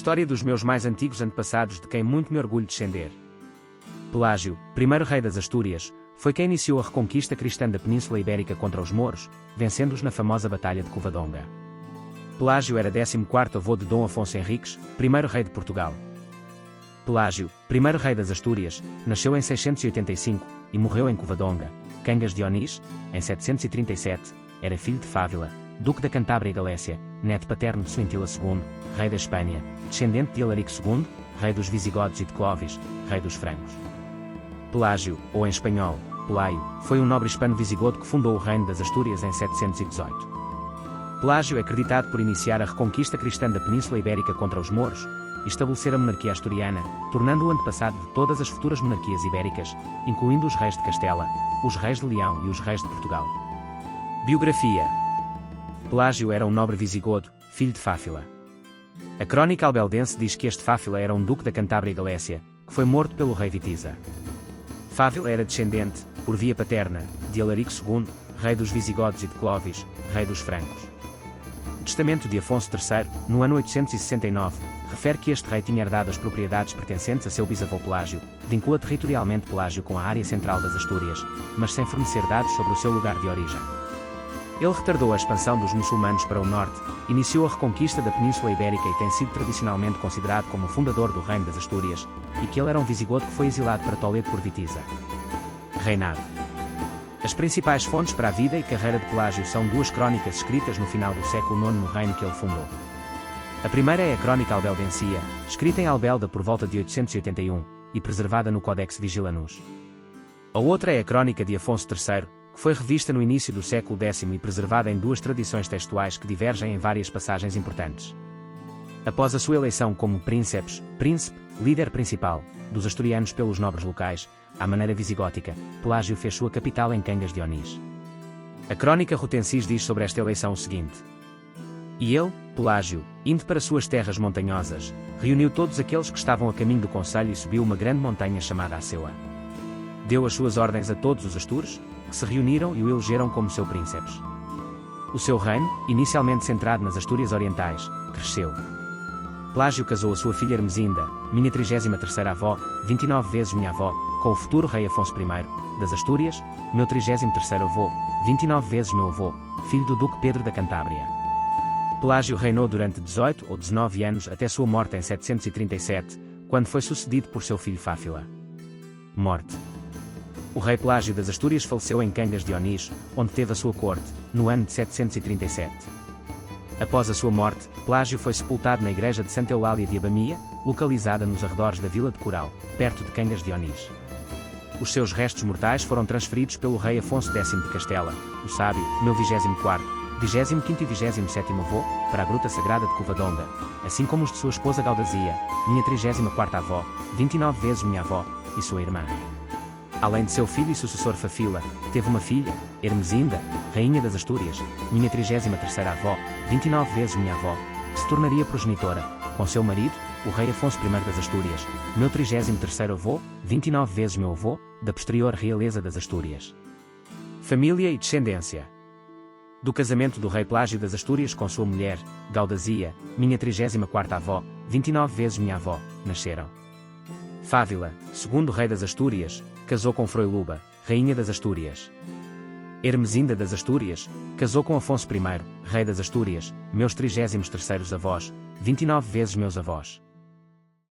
História dos meus mais antigos antepassados de quem muito me orgulho descender. Pelágio, primeiro rei das Astúrias, foi quem iniciou a reconquista cristã da Península Ibérica contra os mouros, vencendo-os na famosa Batalha de Covadonga. Pelágio era 14º avô de Dom Afonso Henriques, primeiro rei de Portugal. Pelágio, primeiro rei das Astúrias, nasceu em 685 e morreu em Covadonga, Cangas de Onís, em 737, era filho de Fávila, duque da Cantábria e Galécia, neto paterno de Suintila II, rei da Espanha, descendente de Alarico II, rei dos Visigodos e de Clovis, rei dos Francos. Pelágio, ou em espanhol, Pelaio, foi um nobre hispano-visigodo que fundou o reino das Astúrias em 718. Pelágio é acreditado por iniciar a reconquista cristã da Península Ibérica contra os mouros e estabelecer a monarquia asturiana, tornando-o antepassado de todas as futuras monarquias ibéricas, incluindo os reis de Castela, os reis de Leão e os reis de Portugal. Biografia. Pelágio era um nobre visigodo, filho de Fáfila. A crónica albeldense diz que este Fáfila era um duque da Cantábria e Galécia, que foi morto pelo rei Vitiza. Fávila era descendente, por via paterna, de Alarico II, rei dos Visigodos e de Clovis, rei dos Francos. O testamento de Afonso III, no ano 869, refere que este rei tinha herdado as propriedades pertencentes a seu bisavô Pelágio, vincula territorialmente Pelágio com a área central das Astúrias, mas sem fornecer dados sobre o seu lugar de origem. Ele retardou a expansão dos muçulmanos para o norte, iniciou a reconquista da Península Ibérica e tem sido tradicionalmente considerado como o fundador do Reino das Astúrias, e que ele era um visigodo que foi exilado para Toledo por Vitiza. Reinado. As principais fontes para a vida e carreira de Pelágio são duas crónicas escritas no final do século IX no reino que ele fundou. A primeira é a Crónica Albeldensia, escrita em Albelda por volta de 881, e preservada no Codex Vigilanus. A outra é a Crónica de Afonso III, que foi revista no início do século X e preservada em duas tradições textuais que divergem em várias passagens importantes. Após a sua eleição como príncipe, líder principal, dos asturianos pelos nobres locais, à maneira visigótica, Pelágio fez sua capital em Cangas de Onís. A Crónica Rutensis diz sobre esta eleição o seguinte: E ele, Pelágio, indo para suas terras montanhosas, reuniu todos aqueles que estavam a caminho do concelho e subiu uma grande montanha chamada Aceua. Deu as suas ordens a todos os astures, que se reuniram e o elegeram como seu príncipe. O seu reino, inicialmente centrado nas Astúrias Orientais, cresceu. Pelágio casou a sua filha Hermesinda, minha 33ª avó, 29 vezes minha avó, com o futuro rei Afonso I, das Astúrias, meu 33º avô, 29 vezes meu avô, filho do duque Pedro da Cantábria. Pelágio reinou durante 18 ou 19 anos até sua morte em 737, quando foi sucedido por seu filho Fáfila. Morte. O rei Pelágio das Astúrias faleceu em Cangas de Onís, onde teve a sua corte, no ano de 737. Após a sua morte, Pelágio foi sepultado na igreja de Santa Eulália de Abamia, localizada nos arredores da vila de Coral, perto de Cangas de Onís. Os seus restos mortais foram transferidos pelo rei Afonso X de Castela, o Sábio, meu 24º, 25º e 27º avô, para a Gruta Sagrada de Covadonga, assim como os de sua esposa Gaudazia, minha 34ª avó, 29 vezes minha avó, e sua irmã. Além de seu filho e sucessor Fafila, teve uma filha, Hermesinda, rainha das Astúrias, minha 33ª avó, 29 vezes minha avó, que se tornaria progenitora, com seu marido, o rei Afonso I das Astúrias, meu 33º avô, 29 vezes meu avô, da posterior realeza das Astúrias. Família e descendência. Do casamento do rei Pelágio das Astúrias com sua mulher, Gaudazia, minha 34ª avó, 29 vezes minha avó, nasceram. Fávila, segundo rei das Astúrias, casou com Froiluba, rainha das Astúrias. Hermesinda das Astúrias, casou com Afonso I, rei das Astúrias, meus 33º avós, 29 vezes meus avós.